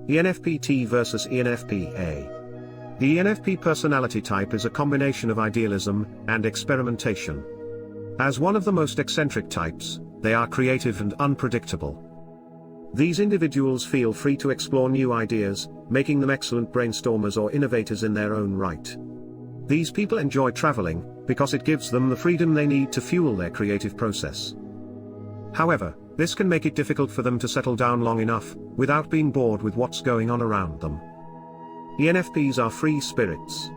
ENFP T versus ENFP A. The ENFP personality type is a combination of idealism and experimentation. As one of the most eccentric types, they are creative and unpredictable. These individuals feel free to explore new ideas, making them excellent brainstormers or innovators in their own right. These people enjoy traveling, because it gives them the freedom they need to fuel their creative process. However, this can make it difficult for them to settle down long enough, without being bored with what's going on around them. ENFPs are free spirits.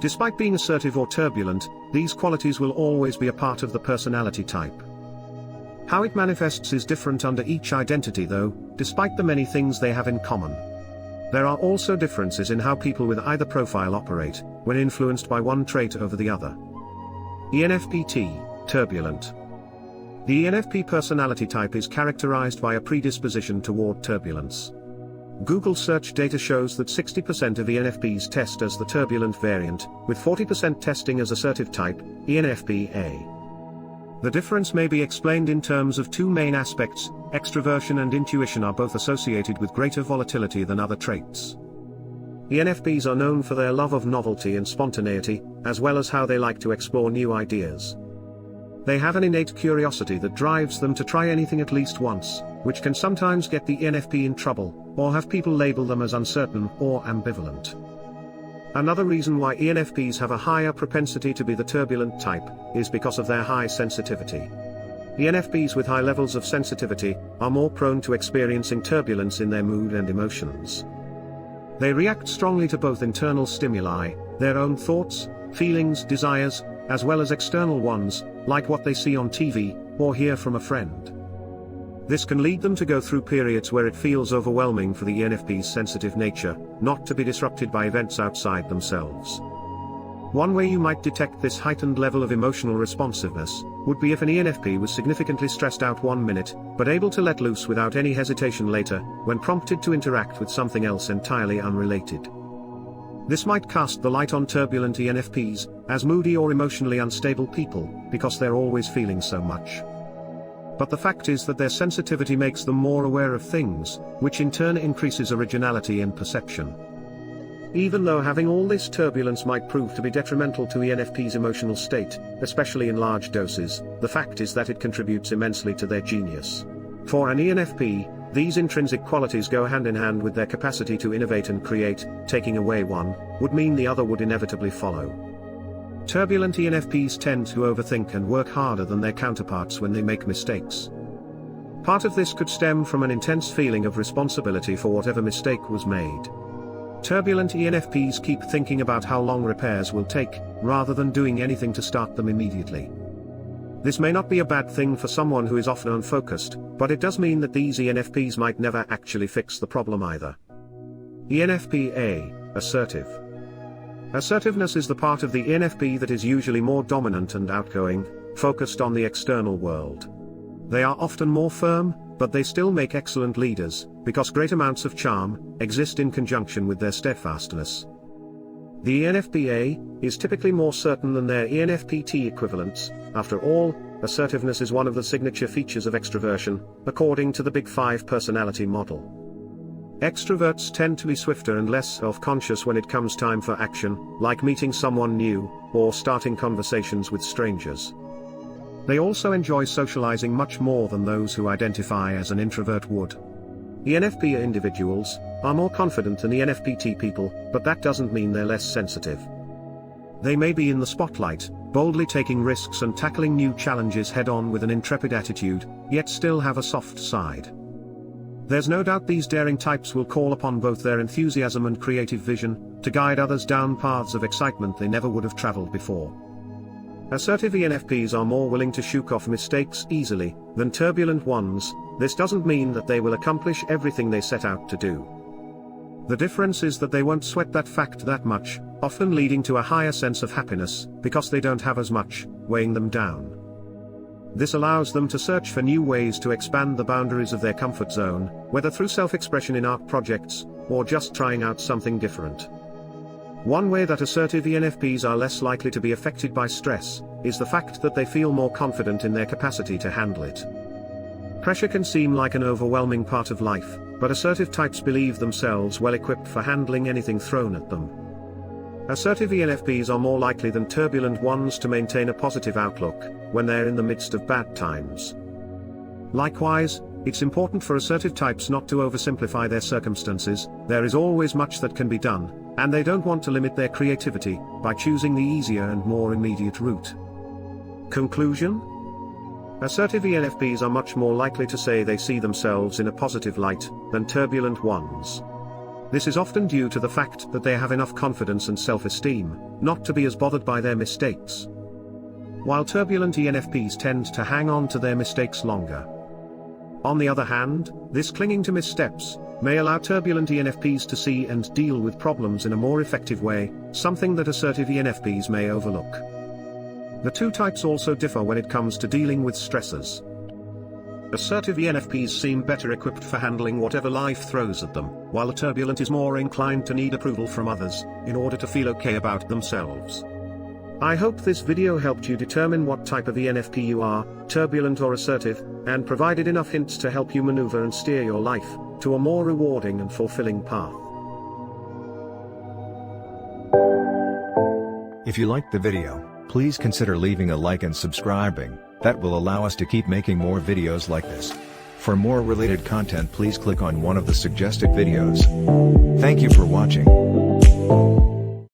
Despite being assertive or turbulent, these qualities will always be a part of the personality type. How it manifests is different under each identity though, despite the many things they have in common. There are also differences in how people with either profile operate, when influenced by one trait over the other. ENFP T, turbulent. The ENFP personality type is characterized by a predisposition toward turbulence. Google search data shows that 60% of ENFPs test as the turbulent variant, with 40% testing as assertive type, ENFP A. The difference may be explained in terms of two main aspects: extroversion and intuition are both associated with greater volatility than other traits. ENFPs are known for their love of novelty and spontaneity, as well as how they like to explore new ideas. They have an innate curiosity that drives them to try anything at least once, which can sometimes get the ENFP in trouble, or have people label them as uncertain or ambivalent. Another reason why ENFPs have a higher propensity to be the turbulent type, is because of their high sensitivity. ENFPs with high levels of sensitivity are more prone to experiencing turbulence in their mood and emotions. They react strongly to both internal stimuli, their own thoughts, feelings, desires, as well as external ones, like what they see on TV, or hear from a friend. This can lead them to go through periods where it feels overwhelming for the ENFP's sensitive nature, not to be disrupted by events outside themselves. One way you might detect this heightened level of emotional responsiveness, would be if an ENFP was significantly stressed out one minute, but able to let loose without any hesitation later, when prompted to interact with something else entirely unrelated. This might cast the light on turbulent ENFPs, as moody or emotionally unstable people, because they're always feeling so much. But the fact is that their sensitivity makes them more aware of things, which in turn increases originality and perception. Even though having all this turbulence might prove to be detrimental to ENFP's emotional state, especially in large doses, the fact is that it contributes immensely to their genius. For an ENFP, these intrinsic qualities go hand in hand with their capacity to innovate and create. Taking away one would mean the other would inevitably follow. Turbulent ENFPs tend to overthink and work harder than their counterparts when they make mistakes. Part of this could stem from an intense feeling of responsibility for whatever mistake was made. Turbulent ENFPs keep thinking about how long repairs will take, rather than doing anything to start them immediately. This may not be a bad thing for someone who is often unfocused, but it does mean that these ENFPs might never actually fix the problem either. ENFP A, assertive. Assertiveness is the part of the ENFP that is usually more dominant and outgoing, focused on the external world. They are often more firm, but they still make excellent leaders, because great amounts of charm exist in conjunction with their steadfastness. The ENFP A is typically more certain than their ENFP T equivalents. After all, assertiveness is one of the signature features of extroversion, according to the Big Five personality model. Extroverts tend to be swifter and less self-conscious when it comes time for action, like meeting someone new, or starting conversations with strangers. They also enjoy socializing much more than those who identify as an introvert would. ENFP individuals are more confident than ENFP T people, but that doesn't mean they're less sensitive. They may be in the spotlight, boldly taking risks and tackling new challenges head-on with an intrepid attitude, yet still have a soft side. There's no doubt these daring types will call upon both their enthusiasm and creative vision to guide others down paths of excitement they never would have traveled before. Assertive ENFPs are more willing to shake off mistakes easily than turbulent ones. This doesn't mean that they will accomplish everything they set out to do. The difference is that they won't sweat that fact that much, often leading to a higher sense of happiness, because they don't have as much weighing them down. This allows them to search for new ways to expand the boundaries of their comfort zone, whether through self-expression in art projects, or just trying out something different. One way that assertive ENFPs are less likely to be affected by stress, is the fact that they feel more confident in their capacity to handle it. Pressure can seem like an overwhelming part of life, but assertive types believe themselves well equipped for handling anything thrown at them. Assertive ENFPs are more likely than turbulent ones to maintain a positive outlook when they're in the midst of bad times. Likewise, it's important for assertive types not to oversimplify their circumstances. There is always much that can be done, and they don't want to limit their creativity by choosing the easier and more immediate route. Conclusion? Assertive ENFPs are much more likely to say they see themselves in a positive light than turbulent ones. This is often due to the fact that they have enough confidence and self-esteem not to be as bothered by their mistakes. While turbulent ENFPs tend to hang on to their mistakes longer. On the other hand, this clinging to missteps may allow turbulent ENFPs to see and deal with problems in a more effective way, something that assertive ENFPs may overlook. The two types also differ when it comes to dealing with stressors. Assertive ENFPs seem better equipped for handling whatever life throws at them, while the turbulent is more inclined to need approval from others in order to feel okay about themselves. I hope this video helped you determine what type of ENFP you are, turbulent or assertive, and provided enough hints to help you maneuver and steer your life to a more rewarding and fulfilling path. If you liked the video, please consider leaving a like and subscribing. That will allow us to keep making more videos like this. For more related content, please click on one of the suggested videos. Thank you for watching.